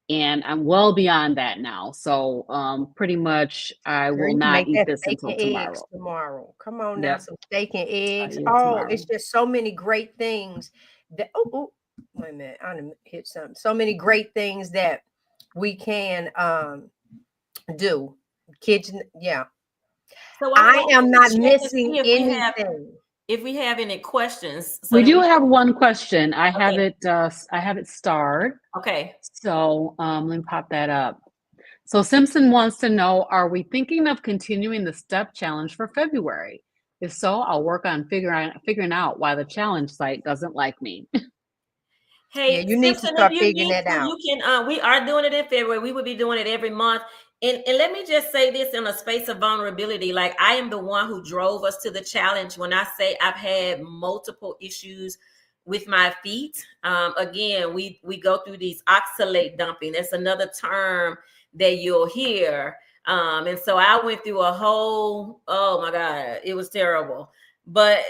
S3: And I'm well beyond that now. So pretty much I
S1: Girl,
S3: will
S1: you can
S3: not
S1: make
S3: eat
S1: that
S3: this
S1: steak
S3: until
S1: and eggs
S3: tomorrow.
S1: tomorrow. Come on now,
S3: Yep.
S1: some steak and eggs.
S3: eat it
S1: Oh,
S3: tomorrow.
S1: it's just so many great things that wait a minute, I done hit something. So many great things that we can do. Kitchen, yeah.
S2: So
S1: I am not
S2: check to
S1: missing
S2: see
S1: anything.
S2: if we have any questions. So
S3: We
S2: that
S3: do have one question. I have
S2: Okay.
S3: it starred.
S2: Okay.
S3: So let me pop that up. So Simpson wants to know, are we thinking of continuing the step challenge for February? If so, I'll work on figuring out why the challenge site doesn't like me.
S2: Hey,
S1: Yeah, you need to
S2: Simpson, if
S1: start
S2: you
S1: figuring
S2: need
S1: that
S2: to,
S1: out.
S2: you can. We are doing it in February. We will be doing it every month. And let me just say this in a space of vulnerability. Like, I am the one who drove us to the challenge. When I say I've had multiple issues with my feet, again, we go through these oxalate dumping. That's another term that you'll hear. And so I went through a whole, oh my God, it was terrible. But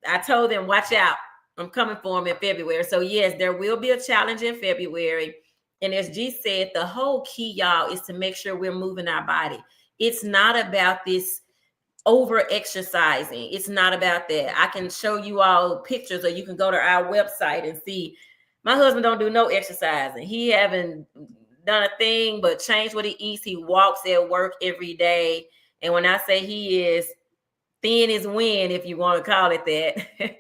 S2: I told them, watch out. I'm coming for them in February. So yes, there will be a challenge in February. And as G said, the whole key, y'all, is to make sure we're moving our body. It's not about this over exercising. It's not about that. I can show you all pictures, or you can go to our website and see. My husband don't do no exercising. He haven't done a thing but change what he eats. He walks at work every day. And when I say he is thin as wind, if you want to call it that,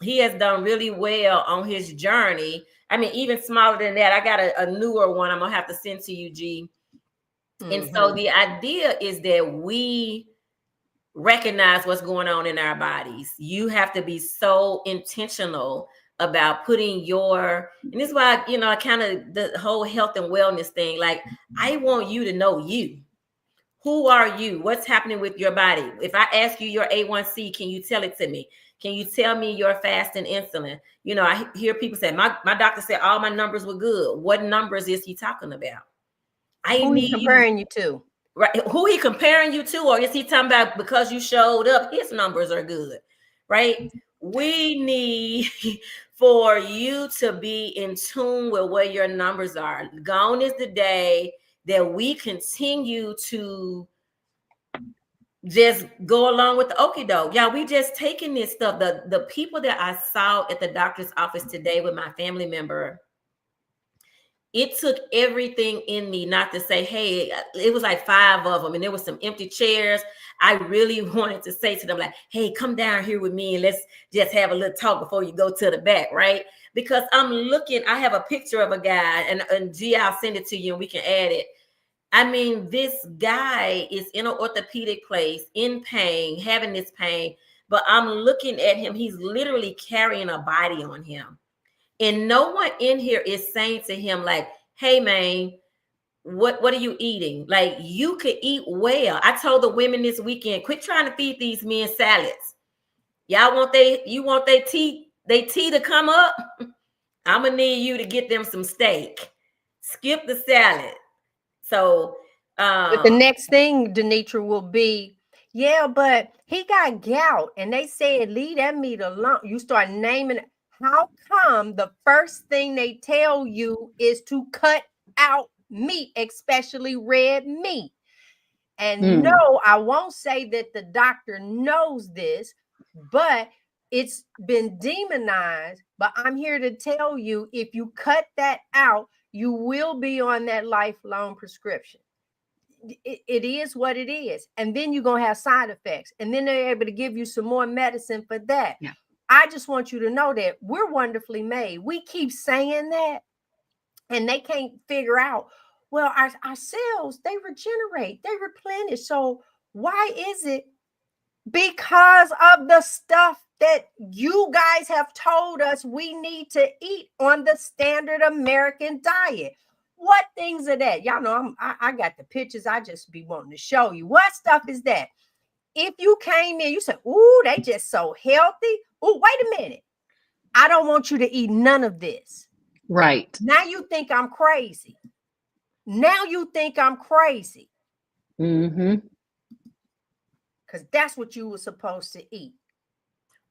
S2: he has done really well on his journey. I mean, even smaller than that, I got a newer one I'm gonna have to send to you, G. And so the idea is that we recognize what's going on in our bodies. You have to be so intentional about putting and this is why, I kind of, the whole health and wellness thing, like, I want you to know you. Who are you? What's happening with your body? If I ask you your A1C, can you tell it to me? Can you tell me your fasting insulin? I hear people say, my doctor said all my numbers were good. What numbers is he talking about?
S1: Who he comparing you to?
S2: Right? Who he comparing you to? Or is he talking about because you showed up, his numbers are good, right? We need for you to be in tune with where your numbers are. Gone is the day that we continue to just go along with the okie doke. Yeah, we just taking this stuff. The people that I saw at the doctor's office today with my family member, it took everything in me not to say, hey, it was like 5 of them, and there was some empty chairs. I really wanted to say to them, like, hey, come down here with me and let's just have a little talk before you go to the back, right? Because I have a picture of a guy, and G, I'll send it to you and we can add it. I mean, this guy is in an orthopedic place, in pain, having this pain, but I'm looking at him. He's literally carrying a body on him. And no one in here is saying to him, like, hey, man, what are you eating? Like, you could eat well. I told the women this weekend, quit trying to feed these men salads. You want their tea to come up? I'm going to need you to get them some steak. Skip the salad. So,
S1: but the next thing, Denitra, will be, yeah, but he got gout, and they said leave that meat alone. You start naming. How come the first thing they tell you is to cut out meat, especially red meat? And no, I won't say that the doctor knows this, but it's been demonized. But I'm here to tell you, if you cut that out, you will be on that lifelong prescription. It is what it is. And then you're going to have side effects. And then they're able to give you some more medicine for that.
S3: Yeah.
S1: I just want you to know that we're wonderfully made. We keep saying that, and they can't figure out, well, our cells, they regenerate, they replenish. So why is it Because of the stuff that you guys have told us we need to eat on the standard American diet. What things are that? Y'all know I got the pictures. I just be wanting to show you. What stuff is that? If you came in, you said, ooh, they just so healthy. Oh, wait a minute. I don't want you to eat none of this.
S3: Right.
S1: Now you think I'm crazy. Now you think I'm crazy.
S3: Mm-hmm.
S1: Because that's what you were supposed to eat.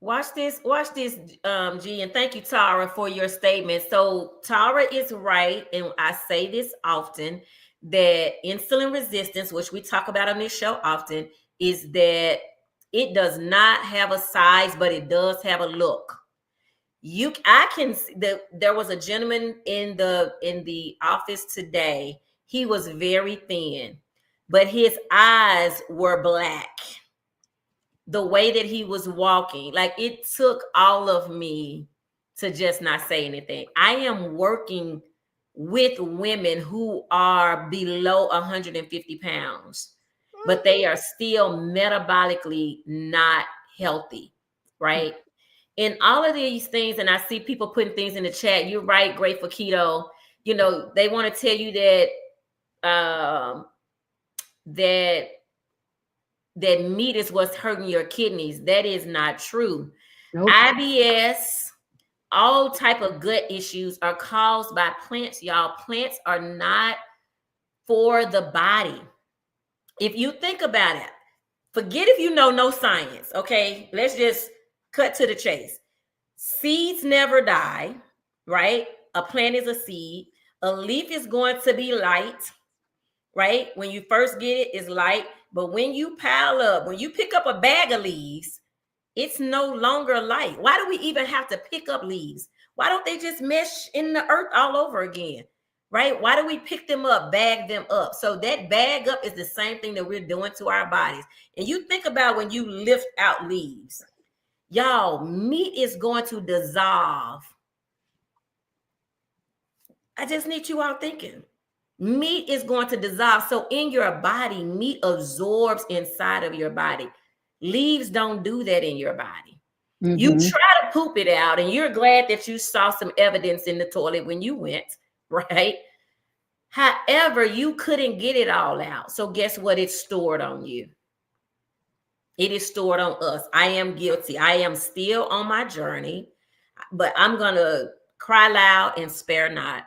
S2: Watch this, G, and thank you, Tara, for your statement. So Tara is right, and I say this often, that insulin resistance, which we talk about on this show often, is that it does not have a size, but it does have a look. I can see that there was a gentleman in the office today. He was very thin, but his eyes were black. The way that he was walking, like it took all of me to just not say anything. I am working with women who are below 150 pounds, but they are still metabolically not healthy, right? And all of these things, and I see people putting things in the chat. You're right, Grateful Keto. You know, they want to tell you that that meat is what's hurting your kidneys. That is not true.
S3: Nope.
S2: IBS, all type of gut issues are caused by plants, y'all. Plants are not for the body. If you think about it, forget if you know no science, okay? Let's just cut to the chase. Seeds never die, right? A plant is a seed. A leaf is going to be light, right? When you first get it, it's light. But when you pile up, when you pick up a bag of leaves, it's no longer light. Why do we even have to pick up leaves? Why don't they just mesh in the earth all over again? Right? Why do we pick them up, bag them up? So that bag up is the same thing that we're doing to our bodies. And you think about when you lift out leaves, y'all, meat is going to dissolve. I just need you all thinking. Meat is going to dissolve. So in your body, meat absorbs inside of your body. Leaves don't do that in your body. Mm-hmm. You try to poop it out, and you're glad that you saw some evidence in the toilet when you went, right? However, you couldn't get it all out. So guess what? It's stored on you. It is stored on us. I am guilty. I am still on my journey, but I'm going to cry loud and spare not.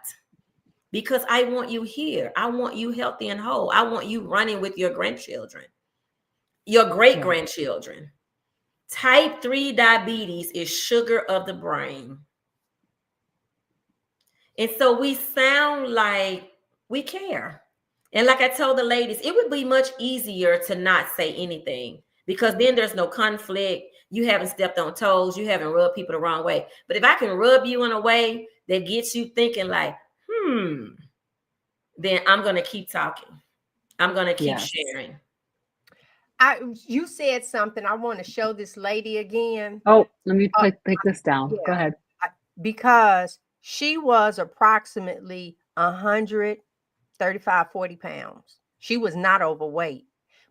S2: Because I want you here. I want you healthy and whole. I want you running with your grandchildren, your great-grandchildren. Type 3 diabetes is sugar of the brain. And so we sound like we care. And like I told the ladies, it would be much easier to not say anything because then there's no conflict. You haven't stepped on toes. You haven't rubbed people the wrong way. But if I can rub you in a way that gets you thinking like, then I'm going to keep talking. I'm going to keep sharing.
S1: You said something. I want to show this lady again.
S3: Oh, let me take this down. Go ahead.
S1: Because she was approximately 135, 40 pounds. She was not overweight.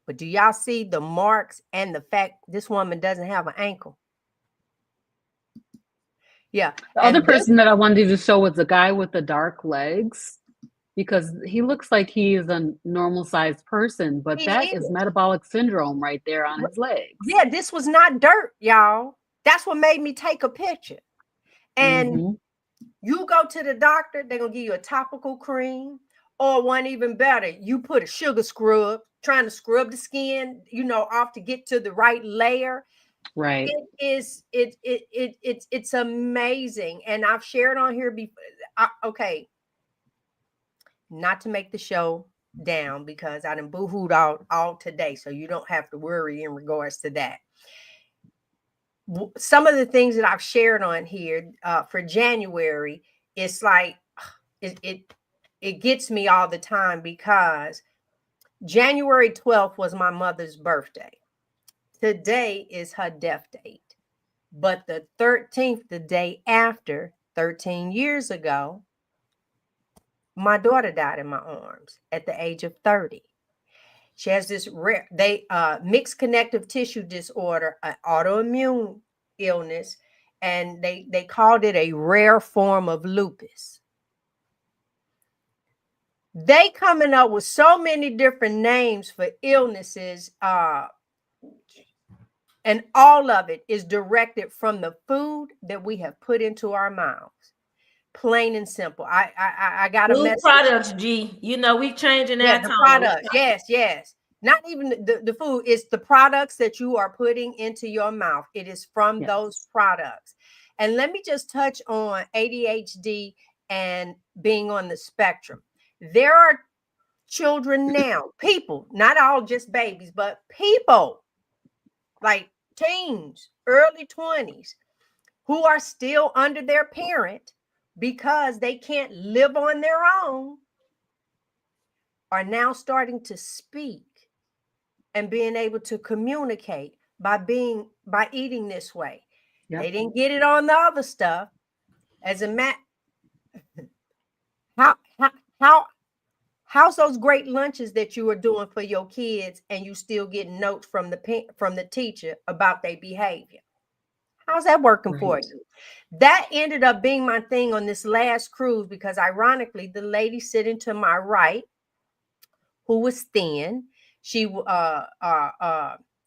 S1: But do y'all see the marks and the fact this woman doesn't have an ankle? Yeah.
S3: The other person that I wanted to show was the guy with the dark legs, because he looks like he is a normal sized person, but that is metabolic syndrome right there on his legs.
S1: Yeah, this was not dirt, y'all. That's what made me take a picture. And you go to the doctor, they're going to give you a topical cream, or one even better, you put a sugar scrub, trying to scrub the skin, off to get to the right layer.
S3: Right.
S1: It's amazing. And I've shared on here before. Okay. Not to make the show down because I done boo-hooed all today. So you don't have to worry in regards to that. Some of the things that I've shared on here for January, it's like it gets me all the time because January 12th was my mother's birthday. Today is her death date. But the 13th, the day after, 13 years ago, my daughter died in my arms at the age of 30. She has this rare, mixed connective tissue disorder, an autoimmune illness, and they called it a rare form of lupus. They coming up with so many different names for illnesses, and all of it is directed from the food that we have put into our mouths. Plain and simple. I got a
S2: Food
S1: message.
S2: products, G. You know, we changing
S1: Yeah,
S2: our
S1: the
S2: tone.
S1: products. Yes. Not even the food. It's the products that you are putting into your mouth. It is from those products. And let me just touch on ADHD and being on the spectrum. There are children now, people, not all just babies, but people like teens, early 20s, who are still under their parent because they can't live on their own, are now starting to speak and being able to communicate by eating this way. Yep. They didn't get it on the other stuff. As a how's those great lunches that you are doing for your kids and you still getting notes from the teacher about their behavior? How's that working for you? That ended up being my thing on this last cruise, because ironically, the lady sitting to my right, who was thin, she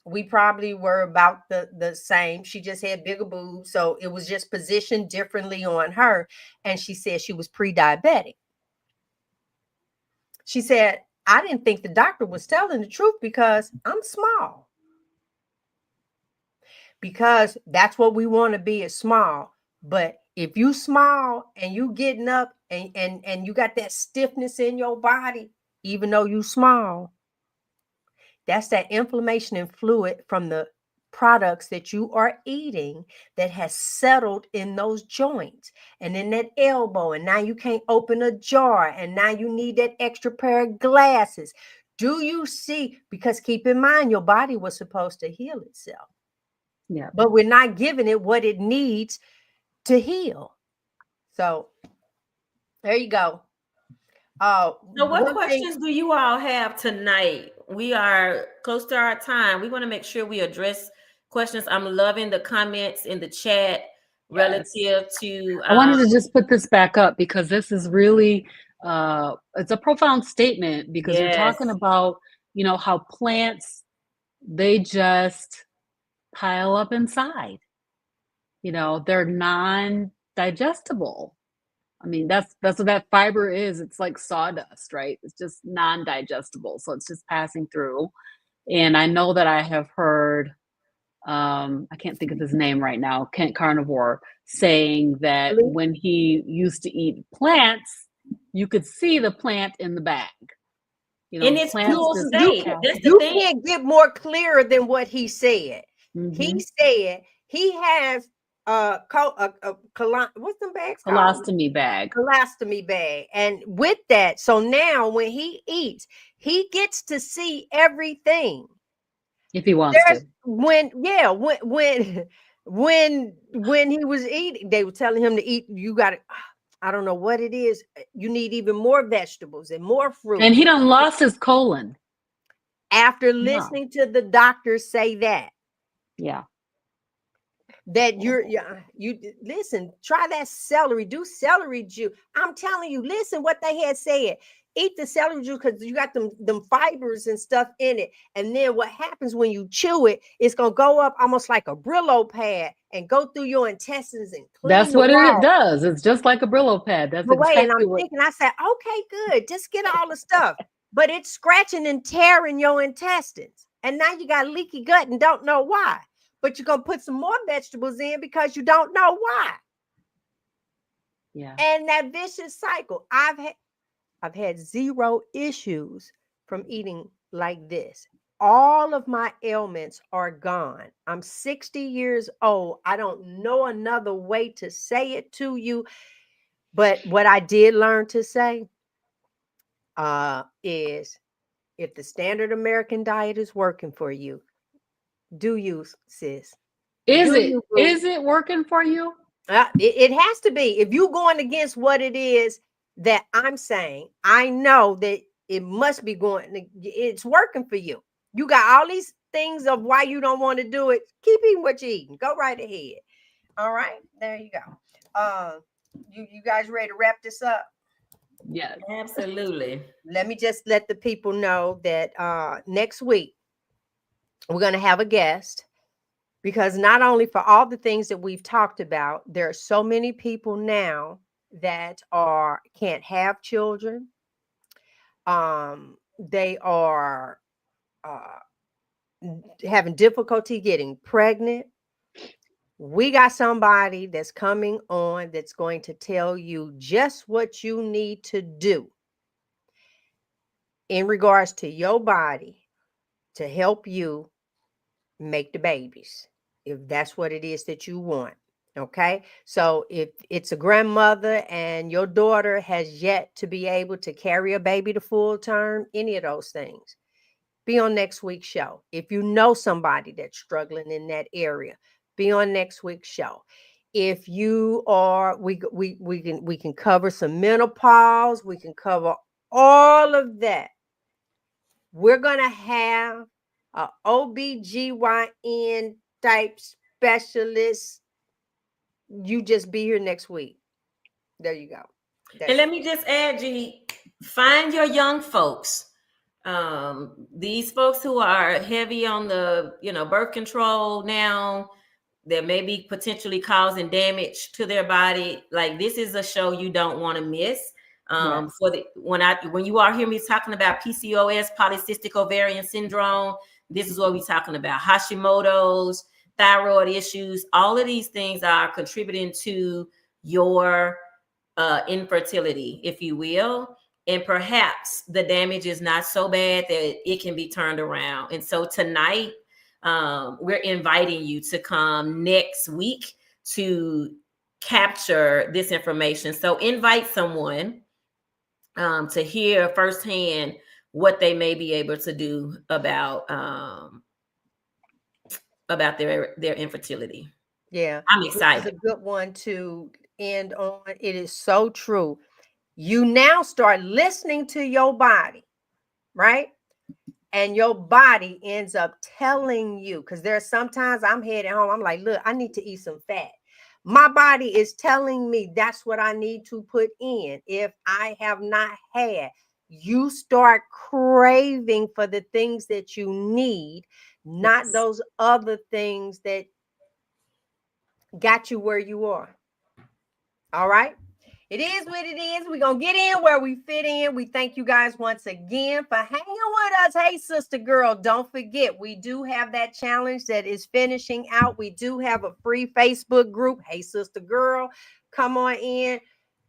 S1: we probably were about the same. She just had bigger boobs, so it was just positioned differently on her. And she said she was pre-diabetic. She said, I didn't think the doctor was telling the truth because I'm small. Because that's what we want to be, is small. But if you small and you getting up and you got that stiffness in your body, even though you small, that's that inflammation and fluid from the products that you are eating that has settled in those joints and in that elbow. And now you can't open a jar. And now you need that extra pair of glasses. Do you see? Because keep in mind, your body was supposed to heal itself. Yeah. But we're not giving it what it needs to heal. So there you go.
S2: So what questions do you all have tonight? We are close to our time. We want to make sure we address questions. I'm loving the comments in the chat relative to
S3: I wanted to just put this back up because this is really it's a profound statement, because we're talking about, you know, how plants, they just pile up inside. You know, they're non-digestible. I mean, that's what that fiber is. It's like sawdust, right? It's just non-digestible. So it's just passing through. And I know that I have heard, I can't think of his name right now, Kent Carnivore, saying that when he used to eat plants, you could see the plant in the bag. You know,
S2: in its cool state.
S1: You can't get more clearer than what he said. Mm-hmm. He said he has what's the bags called?
S3: Colostomy bag.
S1: Colostomy bag. And with that, so now when he eats, he gets to see everything.
S3: If he wants to.
S1: When he was eating, they were telling him to eat. You got to, I don't know what it is. You need even more vegetables and more fruit.
S3: And he done lost his colon.
S1: After listening to the doctor say that.
S3: Yeah.
S1: That you listen, try that celery, do celery juice. I'm telling you, listen what they had said. Eat the celery juice because you got them fibers and stuff in it. And then what happens when you chew it, it's going to go up almost like a Brillo pad and go through your intestines and clean.
S3: That's what it does. It's just like a Brillo pad. That's exactly
S1: and I'm thinking, I said, okay, good. Just get all the stuff. But it's scratching and tearing your intestines. And now you got leaky gut and don't know why. But you're going to put some more vegetables in because you don't know why.
S3: Yeah.
S1: And that vicious cycle. I've had zero issues from eating like this. All of my ailments are gone. I'm 60 years old. I don't know another way to say it to you. But what I did learn to say is, if the standard American diet is working for you, do you, sis?
S3: Is it working for you?
S1: It has to be. If you're going against what it is that I'm saying, I know that it must be going, it's working for you. You got all these things of why you don't want to do it. Keep eating what you're eating. Go right ahead. All right, there you go. You guys ready to wrap this up?
S3: Yes.
S2: Absolutely.
S1: Let me just let the people know that next week we're going to have a guest, because not only for all the things that we've talked about, there are so many people now that can't have children. They are having difficulty getting pregnant. We got somebody that's coming on that's going to tell you just what you need to do in regards to your body to help you make the babies, if that's what it is that you want. Okay, so if it's a grandmother and your daughter has yet to be able to carry a baby to full term, any of those things, be on next week's show. If you know somebody that's struggling in that area, be on next week's show. If you are, we can cover some menopause. We can cover all of that. We're gonna have a OBGYN type specialist. You just be here next week. There you go.
S2: And let me just add, G, find your young folks. These folks who are heavy on the, birth control now, that may be potentially causing damage to their body. Like, this is a show you don't want to miss.
S3: Yes.
S2: When you all hear me talking about PCOS, polycystic ovarian syndrome, this is what we're talking about. Hashimoto's, thyroid issues, all of these things are contributing to your infertility, if you will. And perhaps the damage is not so bad that it can be turned around. And so tonight, we're inviting you to come next week to capture this information. So invite someone to hear firsthand what they may be able to do about their infertility.
S1: Yeah,
S2: I'm excited.
S1: It's a good one to end on. It is so true. You now start listening to your body, right? And your body ends up telling you, because there's sometimes I'm heading home, I'm like, look, I need to eat some fat. My body is telling me that's what I need to put in. If I have not had, you start craving for the things that you need, not those other things that got you where you are. All right. It is what it is. We're going to get in where we fit in. We thank you guys once again for hanging with us. Hey, sister girl, don't forget, we do have that challenge that is finishing out. We do have a free Facebook group. Hey, sister girl, come on in.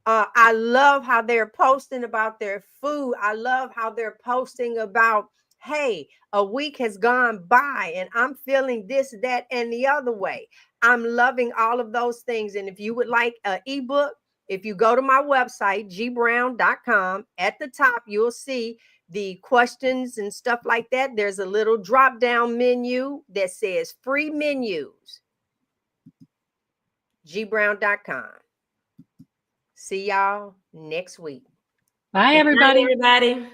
S1: I love how they're posting about their food. I love how they're posting about, hey, a week has gone by and I'm feeling this, that, and the other way. I'm loving all of those things. And if you would like an ebook, if you go to my website, gbrown.com, at the top, you'll see the questions and stuff like that. There's a little drop down menu that says free menus. gbrown.com. See y'all next week.
S3: Bye, everybody.
S2: Good night, everybody.